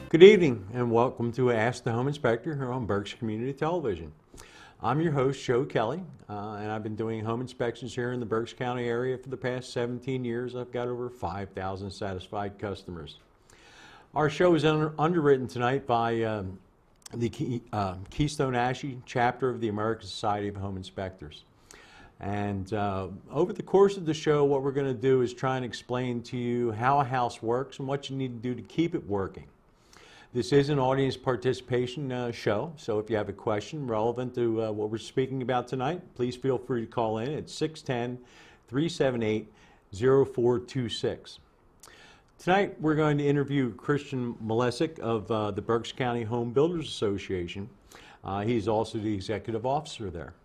Good evening and welcome to Ask the Home Inspector here on Berks Community Television. I'm your host, Joe Kelly, and I've been doing home inspections here in the Berks County area for the past 17 years. I've got over 5,000 satisfied customers. Our show is underwritten tonight by the Keystone Ashey chapter of the American Society of Home Inspectors. And over the course of the show, what we're going to do is try and explain to you how a house works and what you need to do to keep it working. This is an audience participation show, so if you have a question relevant to what we're speaking about tonight, please feel free to call in at 610-378-0426. Tonight we're going to interview Christian Malesic of the Berks County Home Builders Association. He's also the executive officer there.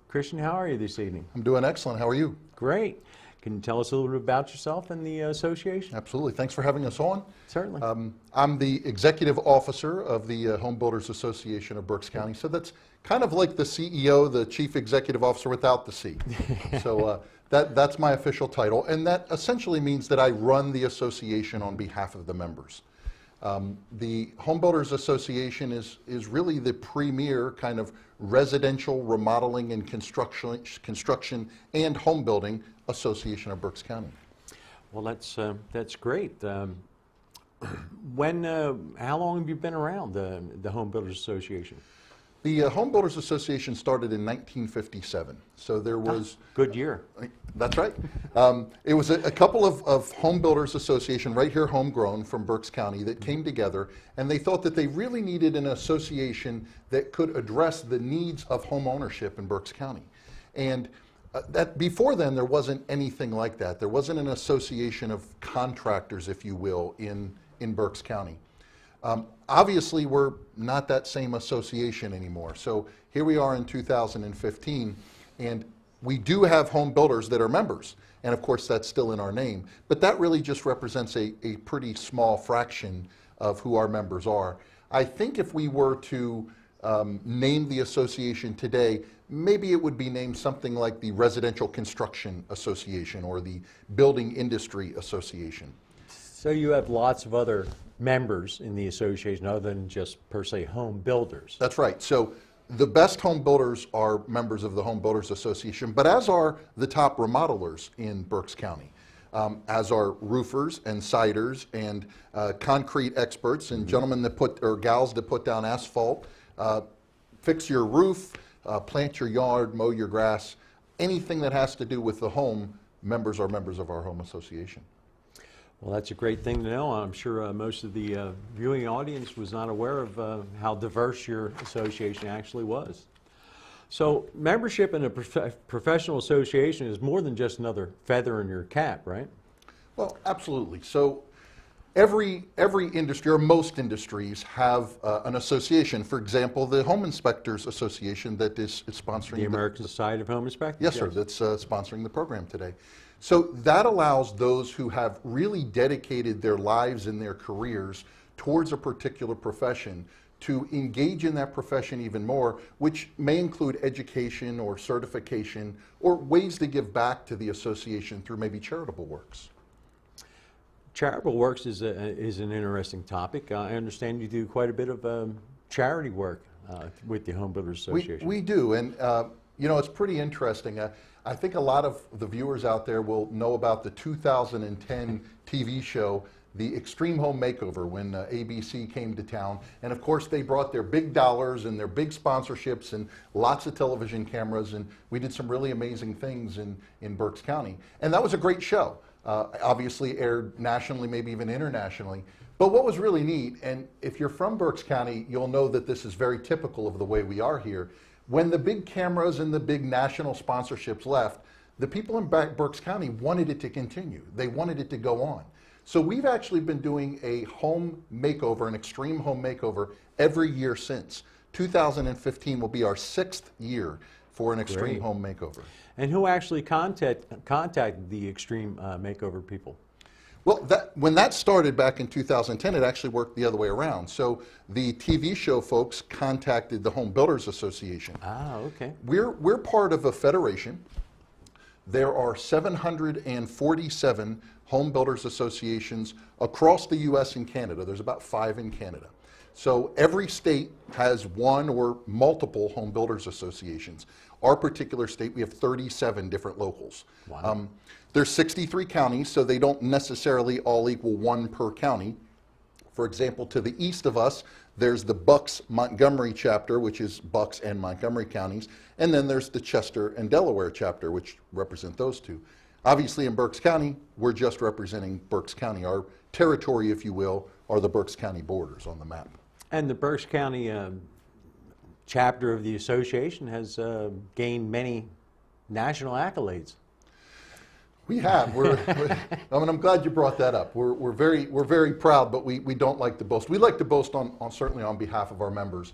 Christian, how are you this evening? I'm doing excellent. How are you? Great. Can you tell us a little bit about yourself and the association? Absolutely. Thanks for having us on. Certainly. I'm the executive officer of the Home Builders Association of Berks County. So that's kind of like the CEO, the chief executive officer without the C. So that's my official title. And that essentially means that I run the association on behalf of the members. The Home Builders Association is really the premier kind of residential remodeling and construction and home building association of Berks County. Well, that's great. How long have you been around the Home Builders Association? The Home Builders Association started in 1957, so there was... Good year. That's right. It was a couple of Home Builders Association right here homegrown from Berks County that came together, and they thought that they really needed an association that could address the needs of home ownership in Berks County. And that before then there wasn't anything like that. There wasn't an association of contractors, if you will, in Berks County. Obviously, we're not that same association anymore. So here we are in 2015, and we do have home builders that are members. And of course, that's still in our name. But that really just represents a pretty small fraction of who our members are. I think if we were to name the association today, maybe it would be named something like the Residential Construction Association or the Building Industry Association. So you have lots of other members in the association other than just per se home builders. That's right. So the best home builders are members of the Home Builders Association, but as are the top remodelers in Berks County, as are roofers and siders and concrete experts and gentlemen that gals that put down asphalt, fix your roof, plant your yard, mow your grass, anything that has to do with the home, members are members of our home association. Well, that's a great thing to know. I'm sure most of the viewing audience was not aware of how diverse your association actually was. So membership in a professional association is more than just another feather in your cap, right? Well, absolutely. So every industry, or most industries, have an association. For example, the Home Inspectors Association that is sponsoring the American Society of Home Inspectors? Yes, sir. That's sponsoring the program today. So that allows those who have really dedicated their lives and their careers towards a particular profession to engage in that profession even more, which may include education or certification or ways to give back to the association through maybe charitable works. Charitable works is an interesting topic. I understand you do quite a bit of charity work with the Home Builders Association. We do, and you know, it's pretty interesting. I think a lot of the viewers out there will know about the 2010 TV show, The Extreme Home Makeover, when ABC came to town. And of course, they brought their big dollars and their big sponsorships and lots of television cameras, and we did some really amazing things in Berks County. And that was a great show. Obviously aired nationally, maybe even internationally. But what was really neat, and if you're from Berks County, you'll know that this is very typical of the way we are here. When the big cameras and the big national sponsorships left, the people in Berks County wanted it to continue. They wanted it to go on. So we've actually been doing a home makeover, an extreme home makeover, every year since. 2015 will be our 6th year for an extreme home makeover. And who actually contacted the extreme makeover people? Well, when that started back in 2010, it actually worked the other way around. So the TV show folks contacted the Home Builders Association. Ah, okay. We're part of a federation. There are 747 home builders associations across the U.S. and Canada. There's about 5 in Canada. So every state has one or multiple home builders associations. Our particular state, we have 37 different locals. Wow. There's 63 counties, so they don't necessarily all equal one per county. For example, to the east of us, there's the Bucks Montgomery chapter, which is Bucks and Montgomery counties, and then there's the Chester and Delaware chapter, which represent those two. Obviously in Berks County, we're just representing Berks County. Our territory, if you will, are the Berks County borders on the map. And the Berks County chapter of the association has gained many national accolades. We have. I'm glad you brought that up. We're very proud, but we don't like to boast. We like to boast on certainly on behalf of our members.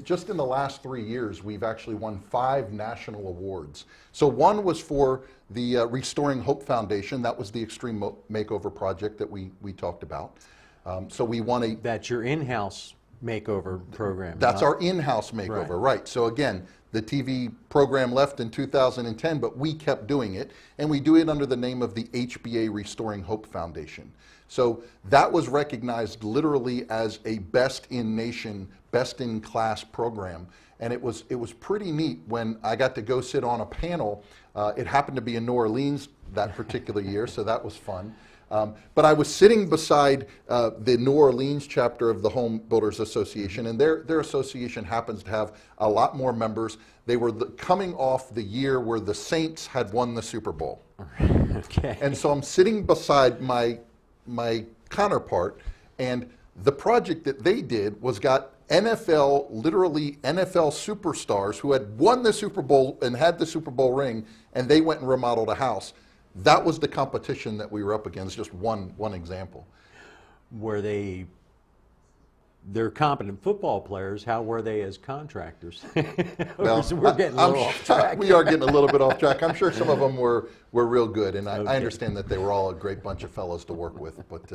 Just in the last 3 years, we've actually won 5 national awards. So one was for the Restoring Hope Foundation. That was the Extreme Makeover project that we talked about. So we won a... That's your in-house makeover program. That's our in-house makeover, right. So again, the TV program left in 2010, but we kept doing it, and we do it under the name of the HBA Restoring Hope Foundation. So that was recognized literally as a best-in-nation, best-in-class program, and it was pretty neat when I got to go sit on a panel. It happened to be in New Orleans that particular year, so that was fun. But I was sitting beside the New Orleans chapter of the Home Builders Association, and their association happens to have a lot more members. They were coming off the year where the Saints had won the Super Bowl. Okay. And so I'm sitting beside my counterpart, and the project that they did was got literally NFL superstars who had won the Super Bowl and had the Super Bowl ring, and they went and remodeled a house. That was the competition that we were up against, just one example. Were they're competent football players, how were they as contractors? Well, we're getting a little off track. We are getting a little bit off track. I'm sure some of them were real good, and I understand that they were all a great bunch of fellows to work with. But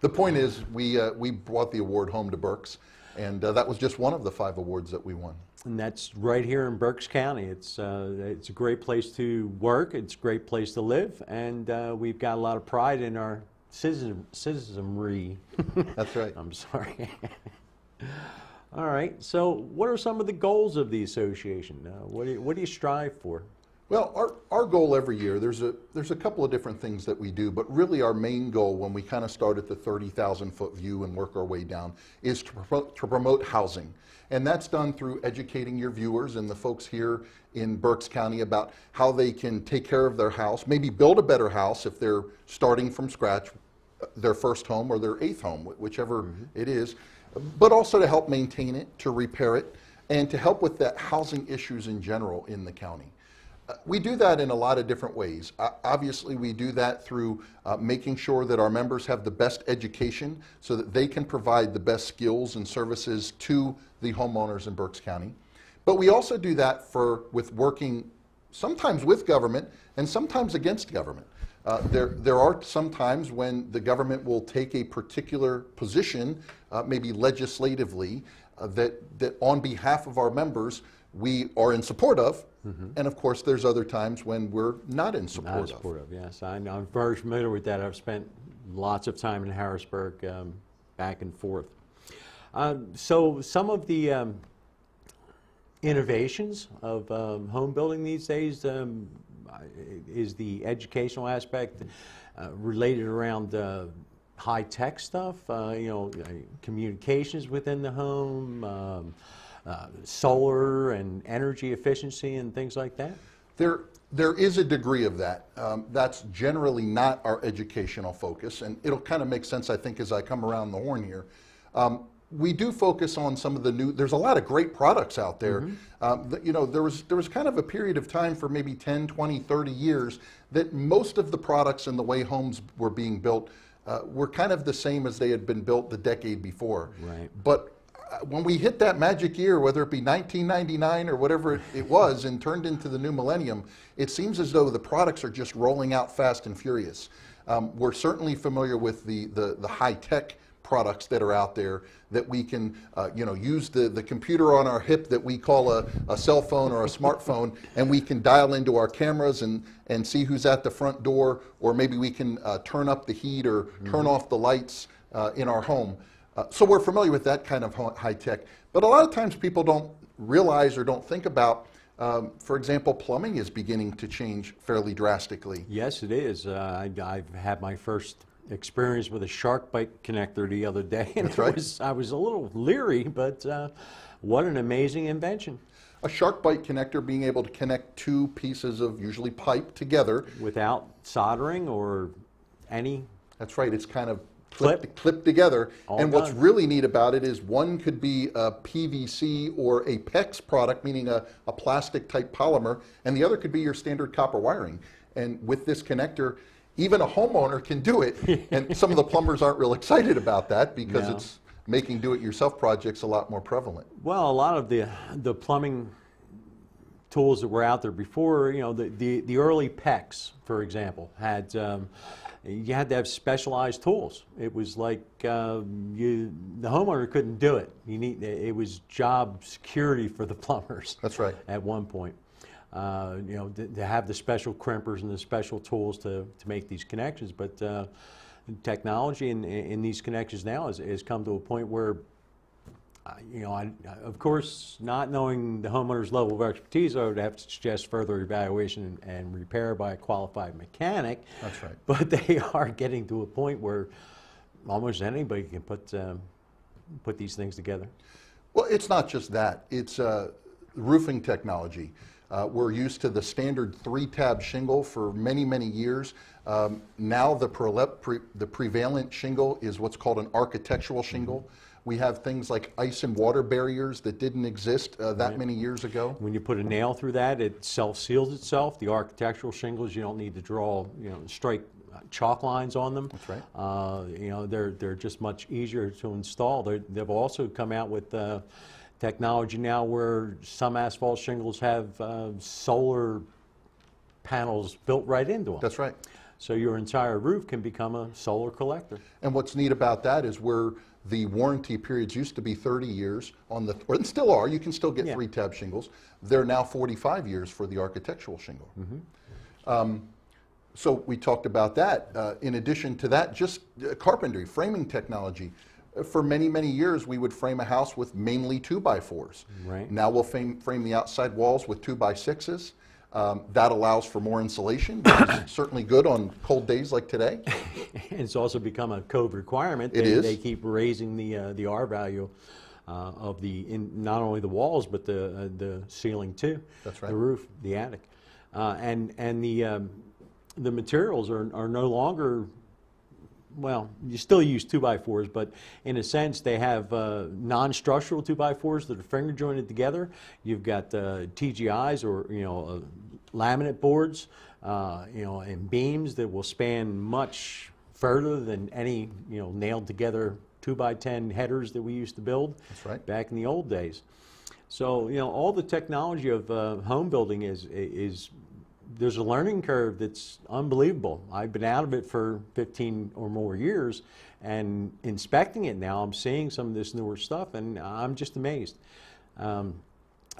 the point is, we brought the award home to Berks, and that was just one of the 5 awards that we won. And that's right here in Berks County. It's a great place to work. It's a great place to live, and we've got a lot of pride in our citizenry. That's right. I'm sorry. All right. So, what are some of the goals of the association? What do you strive for? Well, our goal every year, there's a couple of different things that we do, but really our main goal when we kind of start at the 30,000-foot view and work our way down is to promote housing. And that's done through educating your viewers and the folks here in Berks County about how they can take care of their house, maybe build a better house if they're starting from scratch, their first home or their 8th home, whichever it is, but also to help maintain it, to repair it, and to help with that housing issues in general in the county. We do that in a lot of different ways. Obviously, we do that through making sure that our members have the best education so that they can provide the best skills and services to the homeowners in Berks County. But we also do that with working sometimes with government and sometimes against government. There are some times when the government will take a particular position, maybe legislatively, that on behalf of our members we are in support of. And of course, there's other times when we're not in support of. Yes, I'm very familiar with that. I've spent lots of time in Harrisburg, back and forth. So some of the innovations of home building these days is the educational aspect related around high-tech stuff, communications within the home, solar and energy efficiency and things like that? There is a degree of that. That's generally not our educational focus, and it'll kind of make sense, I think, as I come around the horn here. We do focus on some of the there's a lot of great products out there. There was kind of a period of time for maybe 10, 20, 30 years that most of the products and the way homes were being built were kind of the same as they had been built the decade before. Right. But when we hit that magic year, whether it be 1999 or whatever it was, and turned into the new millennium, it seems as though the products are just rolling out fast and furious. We're certainly familiar with the high-tech products that are out there that we can use the computer on our hip that we call a cell phone or a smartphone, and we can dial into our cameras and see who's at the front door, or maybe we can turn up the heat or turn off the lights in our home. So we're familiar with that kind of high tech, but a lot of times people don't realize or don't think about, for example, plumbing is beginning to change fairly drastically. Yes, it is. I've had my first experience with a shark bite connector the other day, and That's right. I was a little leery, but what an amazing invention. A shark bite connector being able to connect two pieces of usually pipe together. Without soldering or any... That's right, it's kind of Clip. clipped together. All and what's done. really neat about it is one could be a PVC or a PEX product, meaning a plastic type polymer, and the other could be your standard copper wiring. And with this connector, even a homeowner can do it. And some of the plumbers aren't real excited about that because No. it's making do-it-yourself projects a lot more prevalent. Well, a lot of the plumbing tools that were out there before, the early PEX, for example, had you had to have specialized tools. It was like the homeowner couldn't do it. It was job security for the plumbers. That's right. At one point, to have the special crimpers and the special tools to make these connections. But technology in these connections now has come to a point where, of course, not knowing the homeowner's level of expertise, I would have to suggest further evaluation and repair by a qualified mechanic. That's right. But they are getting to a point where almost anybody can put these things together. Well, it's not just that. It's roofing technology. We're used to the standard 3-tab shingle for many, many years. Now the prevalent shingle is what's called an architectural shingle. We have things like ice and water barriers that didn't exist that many years ago. When you put a nail through that, it self-seals itself. The architectural shingles, you don't need to draw, straight chalk lines on them. That's right. They're just much easier to install. They've also come out with technology now where some asphalt shingles have solar panels built right into them. That's right. So your entire roof can become a solar collector. And what's neat about that is where the warranty periods used to be 30 years or and still are, you can still get 3-tab shingles. They're now 45 years for the architectural shingle. So we talked about that. In addition to that, just carpentry, framing technology. For many, many years, we would frame a house with mainly 2x4s. Right. Now we'll frame the outside walls with 2x6s. That allows for more insulation, which is certainly good on cold days like today. It's also become a code requirement. They keep raising the R value of not only the walls but the ceiling too. That's right. The roof, the attic, and the materials are no longer. Well, you still use 2x4s, but in a sense they have non-structural 2x4s that are finger jointed together. You've got TGIs or laminate boards, and beams that will span much further than any nailed together 2x10 headers that we used to build. That's right. Back in the old days. So all the technology of home building is there's a learning curve that's unbelievable. I've been out of it for 15 or more years, and inspecting it now, I'm seeing some of this newer stuff, and I'm just amazed.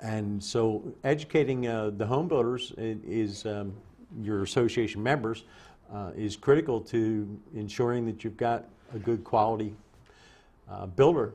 And so educating the home builders is your association members is critical to ensuring that you've got a good quality builder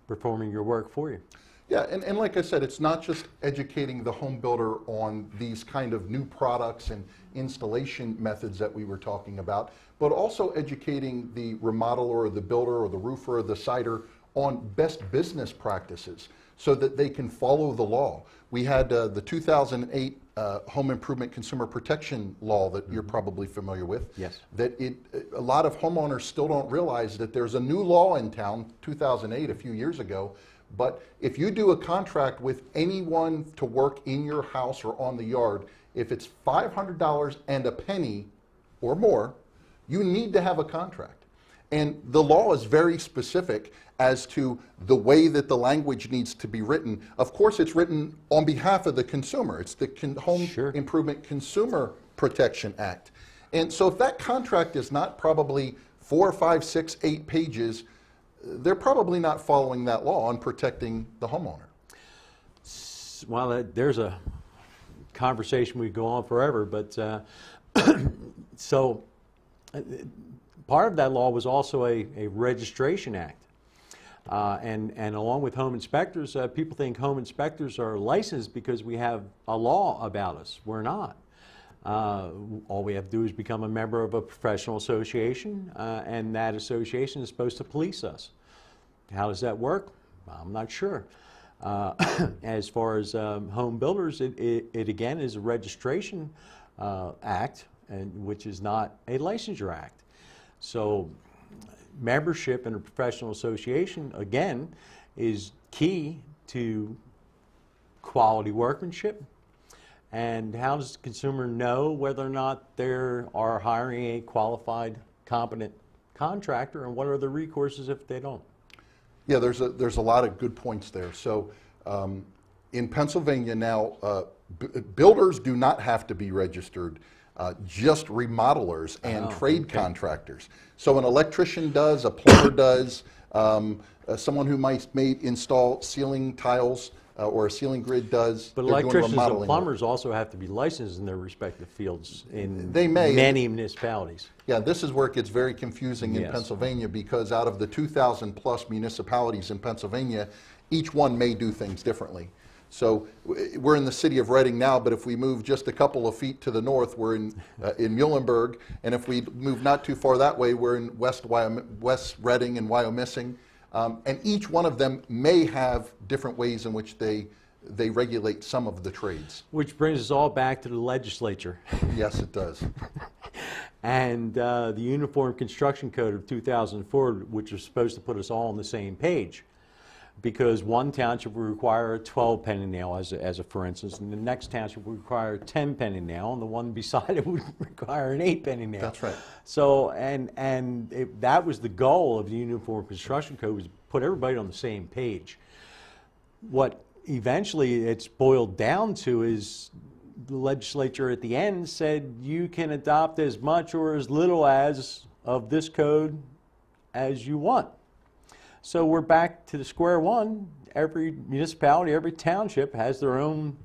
performing your work for you. Yeah, and like I said, it's not just educating the home builder on these kind of new products and installation methods that we were talking about, but also educating the remodeler or the builder or the roofer or the sidder on best business practices so that they can follow the law. We had the 2008 Home Improvement Consumer Protection Law that you're probably familiar with. Yes. That a lot of homeowners still don't realize that there's a new law in town, 2008, a few years ago. But if you do a contract with anyone to work in your house or on the yard, if it's $500 and a penny or more, you need to have a contract. And the law is very specific as to the way that the language needs to be written. Of course, it's written on behalf of the consumer. It's the Home Improvement Consumer Protection Act. And so if that contract is not probably 4, 5, 6, 8 pages, they're probably not following that law and protecting the homeowner. Well, there's a conversation we go on forever, but so part of that law was also a registration act. And along with home inspectors, people think home inspectors are licensed because we have a law about us. We're not. All we have to do is become a member of a professional association, and that association is supposed to police us. How does that work? I'm not sure. As far as home builders, it again is a registration act, which is not a licensure act. So membership in a professional association, again, is key to quality workmanship. And how does the consumer know whether or not they are hiring a qualified, competent contractor, and what are the recourses if they don't? Yeah, there's a lot of good points there. So in Pennsylvania now, builders do not have to be registered, just remodelers and trade contractors. So an electrician does, a plumber does, someone who may install ceiling tiles or a ceiling grid does. But electricians and plumbers also have to be licensed in their respective fields in many municipalities. Yeah, this is where it gets very confusing in Pennsylvania, because out of the 2,000 plus municipalities in Pennsylvania, each one may do things differently. So we're in the city of Reading now, but if we move just a couple of feet to the north, we're in Muhlenberg, and if we move not too far that way, we're in West Reading and Wyomissing. And each one of them may have different ways in which they regulate some of the trades. Which brings us all back to the legislature. Yes, it does. And the Uniform Construction Code of 2004, which is supposed to put us all on the same page. Because one township would require a 12-penny nail, as a for instance, and the next township would require a 10-penny nail, and the one beside it would require an 8-penny nail. That's right. So, that was the goal of the Uniform Construction Code, was to put everybody on the same page. What eventually it's boiled down to is the legislature at the end said you can adopt as much or as little as of this code as you want. So we're back to the square one. Every municipality, every township has their own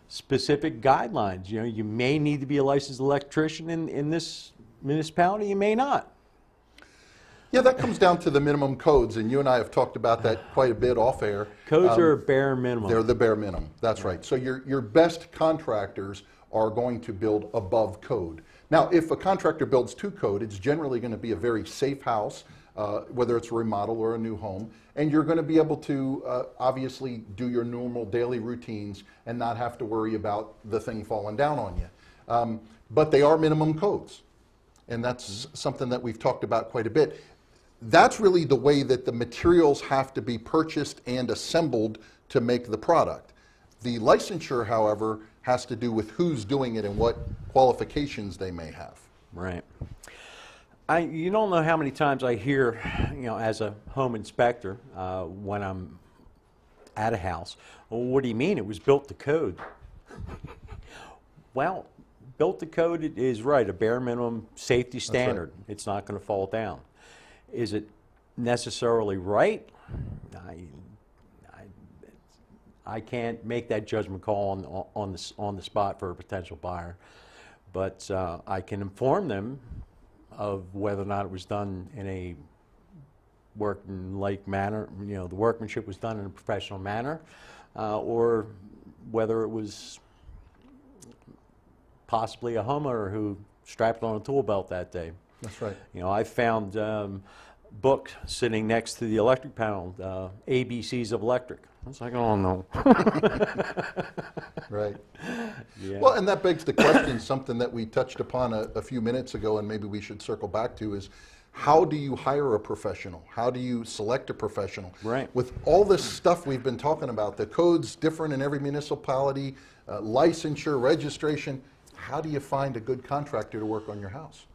specific guidelines. You know, you may need to be a licensed electrician in this municipality, you may not. Yeah, that comes down to the minimum codes, and you and I have talked about that quite a bit off air. Codes are a bare minimum. They're the bare minimum, that's right. So your best contractors are going to build above code. Now, if a contractor builds to code, it's generally going to be a very safe house, whether it's a remodel or a new home, and you're going to be able to obviously do your normal daily routines and not have to worry about the thing falling down on you. But they are minimum codes, and that's something that we've talked about quite a bit. That's really the way that the materials have to be purchased and assembled to make the product. The licensure, however, has to do with who's doing it and what qualifications they may have. Right. You don't know how many times I hear, you know, as a home inspector, when I'm at a house, well, what do you mean it was built to code? Well, built to code is right, a bare minimum safety standard. Right. It's not going to fall down. Is it necessarily right? I can't make that judgment call on the spot for a potential buyer, but I can inform them of whether or not it was done in a workmanlike manner, you know, the workmanship was done in a professional manner, or whether it was possibly a homeowner who strapped on a tool belt that day. That's right. You know, I found book sitting next to the electric panel, ABCs of electric. I was like, oh no. Right. Yeah. Well, and that begs the question, something that we touched upon a few minutes ago, and maybe we should circle back to, is how do you hire a professional? How do you select a professional? Right. With all this stuff we've been talking about, the code's different in every municipality, licensure, registration, how do you find a good contractor to work on your house?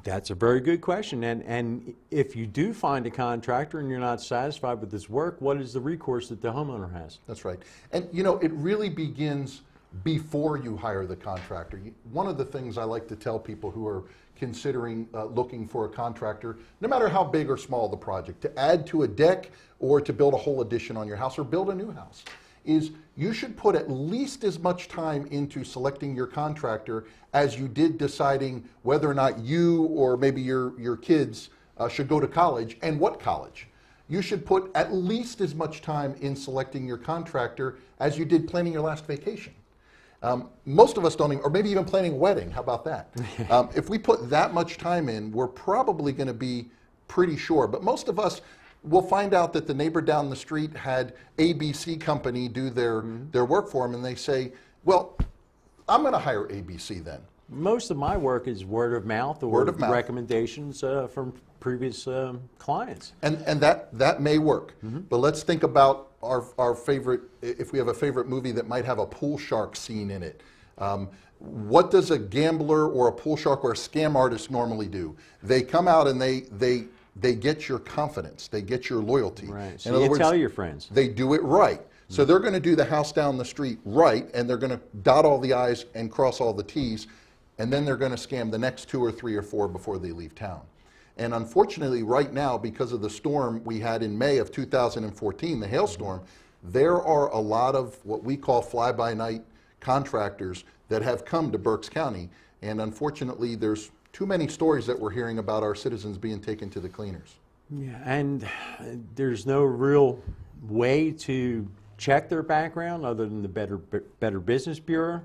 That's a very good question, and if you do find a contractor and you're not satisfied with his work, what is the recourse that the homeowner has? That's right. And you know, it really begins before you hire the contractor. One of the things I like to tell people who are considering looking for a contractor, no matter how big or small the project, to add to a deck or to build a whole addition on your house or build a new house, is you should put at least as much time into selecting your contractor as you did deciding whether or not you or maybe your kids should go to college, and what college. You should put at least as much time in selecting your contractor as you did planning your last vacation. Most of us don't even, or maybe even planning a wedding, how about that? If we put that much time in, we're probably going to be pretty sure. But most of us will find out that the neighbor down the street had ABC company do their work for them, and they say, well, I'm going to hire ABC then. Most of my work is word of mouth or recommendations from previous clients. And that may work. But let's think about our favorite, if we have a favorite movie that might have a pool shark scene in it. What does a gambler or a pool shark or a scam artist normally do? They come out and they get your confidence, they get your loyalty. Right, so you tell your friends. They do it right. So they're going to do the house down the street right, and they're going to dot all the I's and cross all the T's, and then they're going to scam the next 2 or 3 or 4 before they leave town. And unfortunately, right now, because of the storm we had in May of 2014, the hailstorm, there are a lot of what we call fly-by-night contractors that have come to Berks County. And unfortunately, there's too many stories that we're hearing about our citizens being taken to the cleaners. Yeah, and there's no real way to check their background other than the Better Business Bureau.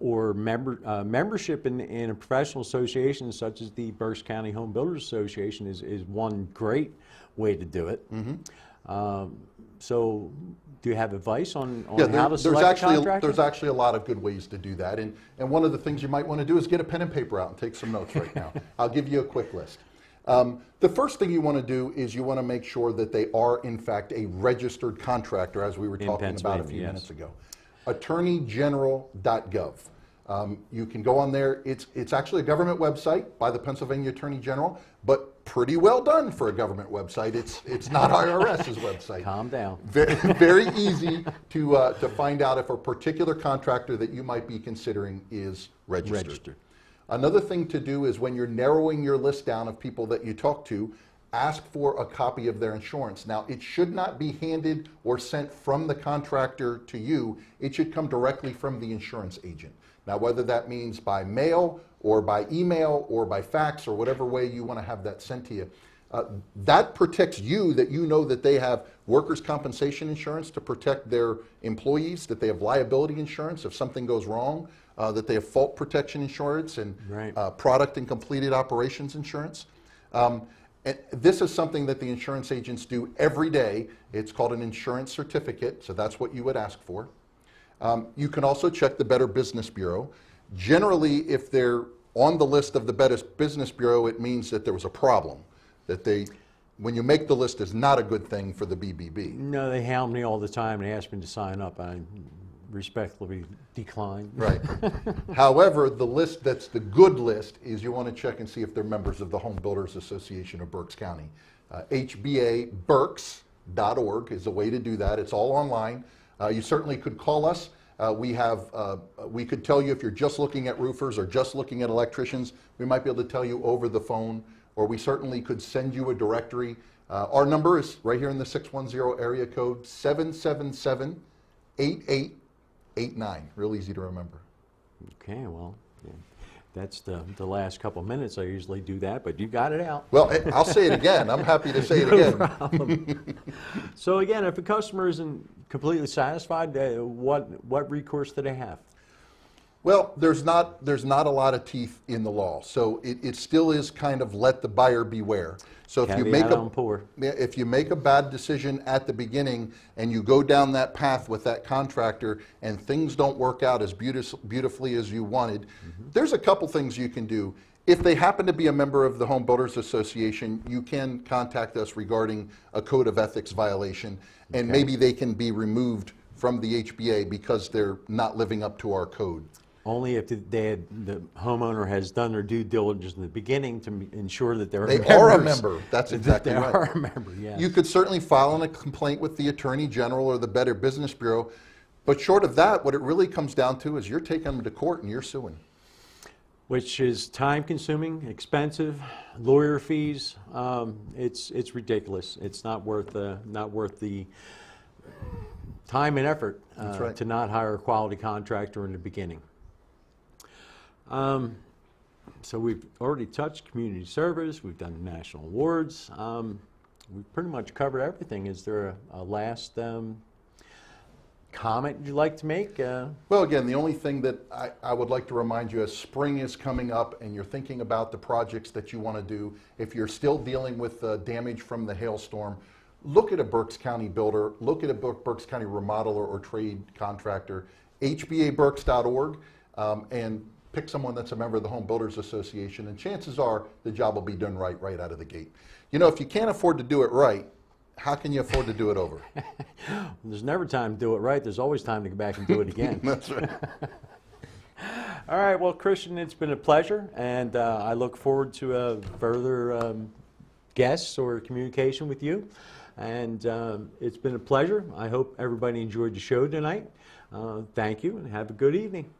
Or membership in a professional association such as the Berks County Home Builders Association is one great way to do it. So do you have advice on how to select a contractor? There's actually a lot of good ways to do that. And one of the things you might want to do is get a pen and paper out and take some notes right now. I'll give you a quick list. The first thing you want to do is you want to make sure that they are, in fact, a registered contractor, as we were talking about a few minutes ago. attorneygeneral.gov. You can go on there. It's actually a government website by the Pennsylvania Attorney General, but pretty well done for a government website. It's not IRS's website. Calm down. Very easy to find out if a particular contractor that you might be considering is registered. Another thing to do is when you're narrowing your list down of people that you talk to, ask for a copy of their insurance. Now, it should not be handed or sent from the contractor to you. It should come directly from the insurance agent. Now, whether that means by mail or by email or by fax or whatever way you want to have that sent to you, that protects you, that you know that they have workers' compensation insurance to protect their employees, that they have liability insurance if something goes wrong, that they have fault protection insurance and product and completed operations insurance. And this is something that the insurance agents do every day. It's called an insurance certificate, so that's what you would ask for. You can also check the Better Business Bureau. Generally, if they're on the list of the Better Business Bureau, it means that there was a problem, that when you make the list, is not a good thing for the BBB. No, they hound me all the time and ask me to sign up. I respectfully decline. Right. However, the list that's the good list is you want to check and see if they're members of the Home Builders Association of Berks County. HBAberks.org is a way to do that. It's all online. You certainly could call us. We could tell you if you're just looking at roofers or just looking at electricians. We might be able to tell you over the phone, or we certainly could send you a directory. Our number is right here in the 610 area code, 777-8889. Real easy to remember. Okay, well, yeah, that's the last couple minutes. I usually do that, but you got it out. Well, I'll say it again. I'm happy to say it again. No problem. So again, if a customer isn't completely satisfied, what recourse do they have? Well, there's not a lot of teeth in the law, so it still is kind of let the buyer beware. So if you make a bad decision at the beginning and you go down that path with that contractor and things don't work out as beautifully as you wanted, there's a couple things you can do. If they happen to be a member of the Home Builders Association, you can contact us regarding a code of ethics violation, and maybe they can be removed from the HBA because they're not living up to our code. Only if the homeowner has done their due diligence in the beginning to ensure that they are a member. That's exactly right. They are a member, yes. You could certainly file a complaint with the Attorney General or the Better Business Bureau. But short of that, what it really comes down to is you're taking them to court and you're suing. Which is time consuming, expensive, lawyer fees. It's ridiculous. It's not worth the time and effort That's right. to not hire a quality contractor in the beginning. So we've already touched community service. We've done national awards. We've pretty much covered everything. Is there a last comment you'd like to make? Well, again, the only thing that I would like to remind you as spring is coming up and you're thinking about the projects that you want to do, if you're still dealing with damage from the hailstorm, look at a Berks County builder, look at a Berks County remodeler or trade contractor, HBAberks.org, and pick someone that's a member of the Home Builders Association, and chances are the job will be done right out of the gate. You know, if you can't afford to do it right, how can you afford to do it over? There's never time to do it right. There's always time to go back and do it again. That's right. All right, well, Christian, it's been a pleasure, and I look forward to further guests or communication with you. And it's been a pleasure. I hope everybody enjoyed the show tonight. Thank you, and have a good evening.